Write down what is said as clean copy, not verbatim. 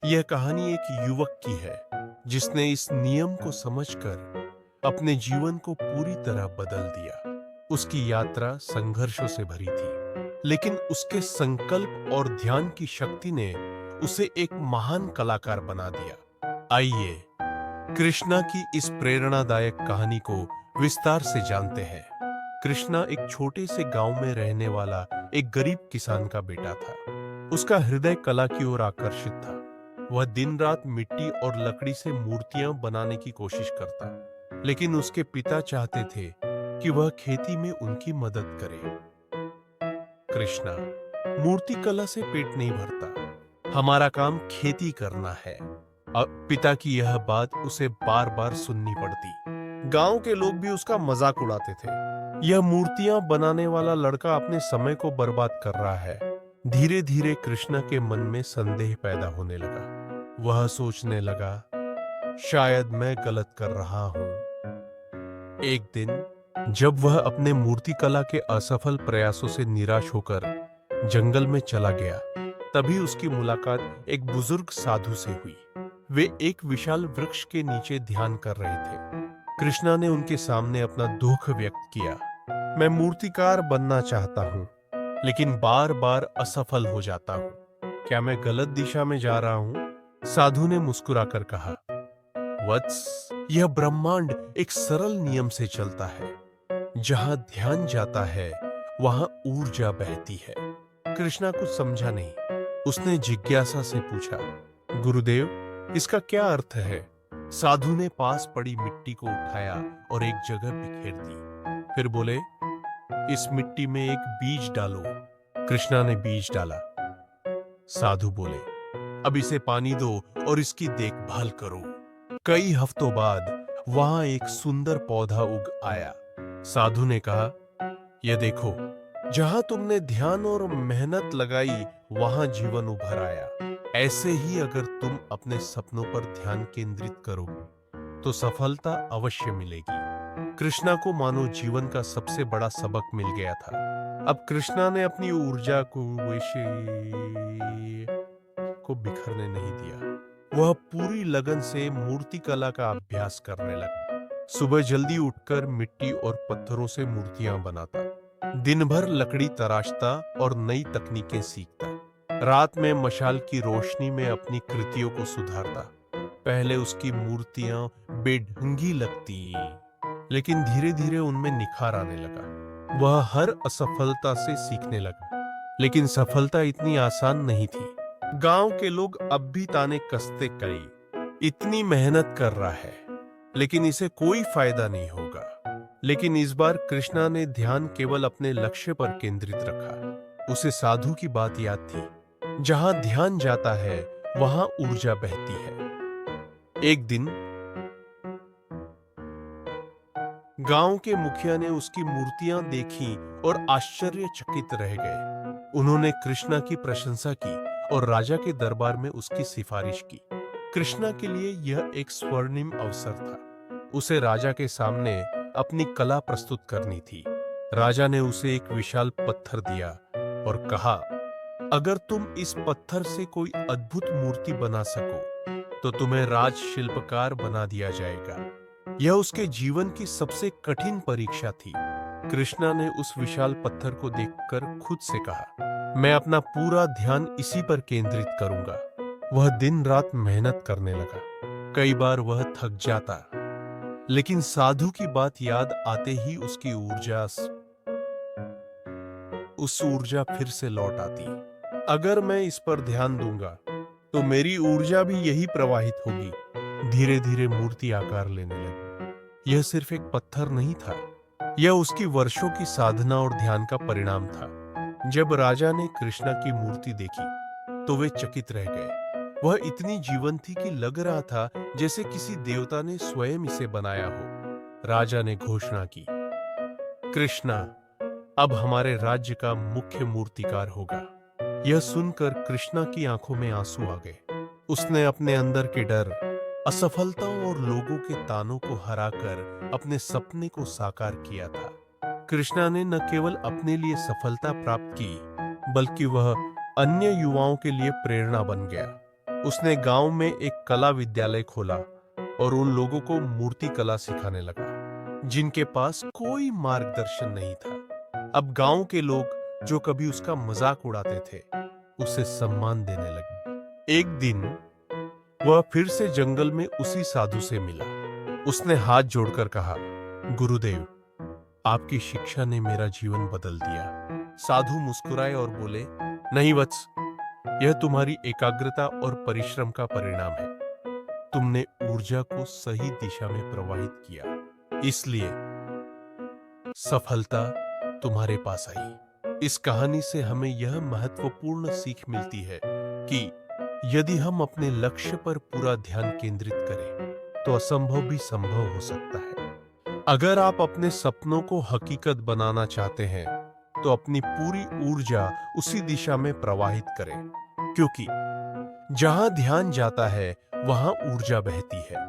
यह कहानी एक युवक की है जिसने इस नियम को समझकर अपने जीवन को पूरी तरह बदल दिया। उसकी यात्रा संघर्षों से भरी थी, लेकिन उसके संकल्प और ध्यान की शक्ति ने उसे एक महान कलाकार बना दिया। आइए कृष्णा की इस प्रेरणादायक कहानी को विस्तार से जानते हैं। कृष्णा एक छोटे से गांव में रहने वाला एक गरीब किसान का बेटा था। उसका हृदय कला की ओर आकर्षित था। वह दिन रात मिट्टी और लकड़ी से मूर्तियां बनाने की कोशिश करता, लेकिन उसके पिता चाहते थे कि वह खेती में उनकी मदद करे। कृष्णा, मूर्ति कला से पेट नहीं भरता, हमारा काम खेती करना है। अब पिता की यह बात उसे बार बार सुननी पड़ती। गांव के लोग भी उसका मजाक उड़ाते थे। यह मूर्तियां बनाने वाला लड़का अपने समय को बर्बाद कर रहा है। धीरे धीरे कृष्णा के मन में संदेह पैदा होने लगा। वह सोचने लगा, शायद मैं गलत कर रहा हूं। एक दिन जब वह अपने मूर्तिकला के असफल प्रयासों से निराश होकर जंगल में चला गया, तभी उसकी मुलाकात एक बुजुर्ग साधु से हुई। वे एक विशाल वृक्ष के नीचे ध्यान कर रहे थे। कृष्णा ने उनके सामने अपना दुख व्यक्त किया। मैं मूर्तिकार बनना चाहता हूं, लेकिन बार बार असफल हो जाता हूं। क्या मैं गलत दिशा में जा रहा हूं? साधु ने मुस्कुराकर कहा, वत्स, यह ब्रह्मांड एक सरल नियम से चलता है। जहां ध्यान जाता है, वहां ऊर्जा बहती है। कृष्णा कुछ समझा नहीं। उसने जिज्ञासा से पूछा, गुरुदेव, इसका क्या अर्थ है? साधु ने पास पड़ी मिट्टी को उठाया और एक जगह बिखेर दी। फिर बोले, इस मिट्टी में एक बीज डालो। कृष्णा ने बीज डाला। साधु बोले, अब इसे पानी दो और इसकी देखभाल करो। कई हफ्तों बाद वहां एक सुंदर पौधा उग आया। साधु ने कहा, यह देखो, जहां तुमने ध्यान और मेहनत लगाई, वहां जीवन उभर आया। ऐसे ही अगर तुम अपने सपनों पर ध्यान केंद्रित करोगे, तो सफलता अवश्य मिलेगी। कृष्णा को मानो जीवन का सबसे बड़ा सबक मिल गया था। अब कृष्णा ने अपनी ऊर्जा को बिखरने नहीं दिया। वह पूरी लगन से मूर्ति कला का अभ्यास करने लगा। सुबह जल्दी उठकर मिट्टी और पत्थरों से मूर्तियां बनाता, दिन भर लकड़ी तराशता और नई तकनीकें सीखता। रात में मशाल की रोशनी में अपनी कृतियों को सुधारता। पहले उसकी मूर्तियां बेढंगी लगती, लेकिन धीरे धीरे उनमें निखार आने लगा। वह हर असफलता से सीखने लगा, लेकिन सफलता इतनी आसान नहीं थी। गांव के लोग अब भी ताने कसते, कई इतनी मेहनत कर रहा है, लेकिन इसे कोई फायदा नहीं होगा। लेकिन इस बार कृष्णा ने ध्यान केवल अपने लक्ष्य पर केंद्रित रखा। उसे साधु की बात याद थी, जहां ध्यान जाता है, वहां ऊर्जा बहती है। एक दिन गांव के मुखिया ने उसकी मूर्तियां देखी और आश्चर्यचकित रह गए। उन्होंने कृष्णा की प्रशंसा की और राजा के दरबार में उसकी सिफारिश की। कृष्णा के लिए यह एक स्वर्णिम अवसर था। उसे राजा के सामने अपनी कला प्रस्तुत करनी थी। राजा ने उसे एक विशाल पत्थर दिया और कहा, अगर तुम इस पत्थर से कोई अद्भुत मूर्ति बना सको, तो तुम्हें राज शिल्पकार बना दिया जाएगा। यह उसके जीवन की सबसे कठिन परीक्षा थी। कृष्णा ने उस विशाल पत्थर को देखकर खुद से कहा, मैं अपना पूरा ध्यान इसी पर केंद्रित करूंगा। वह दिन रात मेहनत करने लगा। कई बार वह थक जाता, लेकिन साधु की बात याद आते ही उसकी ऊर्जा फिर से लौट आती। अगर मैं इस पर ध्यान दूंगा, तो मेरी ऊर्जा भी यही प्रवाहित होगी। धीरे धीरे मूर्ति आकार लेने लगी। यह सिर्फ एक पत्थर नहीं था, यह उसकी वर्षों की साधना और ध्यान का परिणाम था। जब राजा ने कृष्णा की मूर्ति देखी, तो वे चकित रह गए। वह इतनी जीवंत थी कि लग रहा था जैसे किसी देवता ने स्वयं इसे बनाया हो। राजा ने घोषणा की, कृष्णा अब हमारे राज्य का मुख्य मूर्तिकार होगा। यह सुनकर कृष्णा की आंखों में आंसू आ गए। उसने अपने अंदर के डर, असफलताओं और लोगों के तानों को हराकर अपने सपने को साकार किया था। कृष्णा ने न केवल अपने लिए सफलता प्राप्त की, बल्कि वह अन्य युवाओं के लिए प्रेरणा बन गया। उसने गांव में एक कला विद्यालय खोला और उन लोगों को मूर्ति कला सिखाने लगा जिनके पास कोई मार्गदर्शन नहीं था। अब गांव के लोग जो कभी उसका मजाक उड़ाते थे उसे सम्मान देने लगे। एक दिन वह फिर से जंगल में उसी साधु से मिला। उसने हाथ जोड़कर कहा, गुरुदेव, आपकी शिक्षा ने मेरा जीवन बदल दिया। साधु मुस्कुराए और बोले, नहीं वत्स, यह तुम्हारी एकाग्रता और परिश्रम का परिणाम है। तुमने ऊर्जा को सही दिशा में प्रवाहित किया, इसलिए सफलता तुम्हारे पास आई। इस कहानी से हमें यह महत्वपूर्ण सीख मिलती है कि यदि हम अपने लक्ष्य पर पूरा ध्यान केंद्रित करें तो असंभव भी संभव हो सकता है। अगर आप अपने सपनों को हकीकत बनाना चाहते हैं तो अपनी पूरी ऊर्जा उसी दिशा में प्रवाहित करें, क्योंकि जहां ध्यान जाता है वहां ऊर्जा बहती है।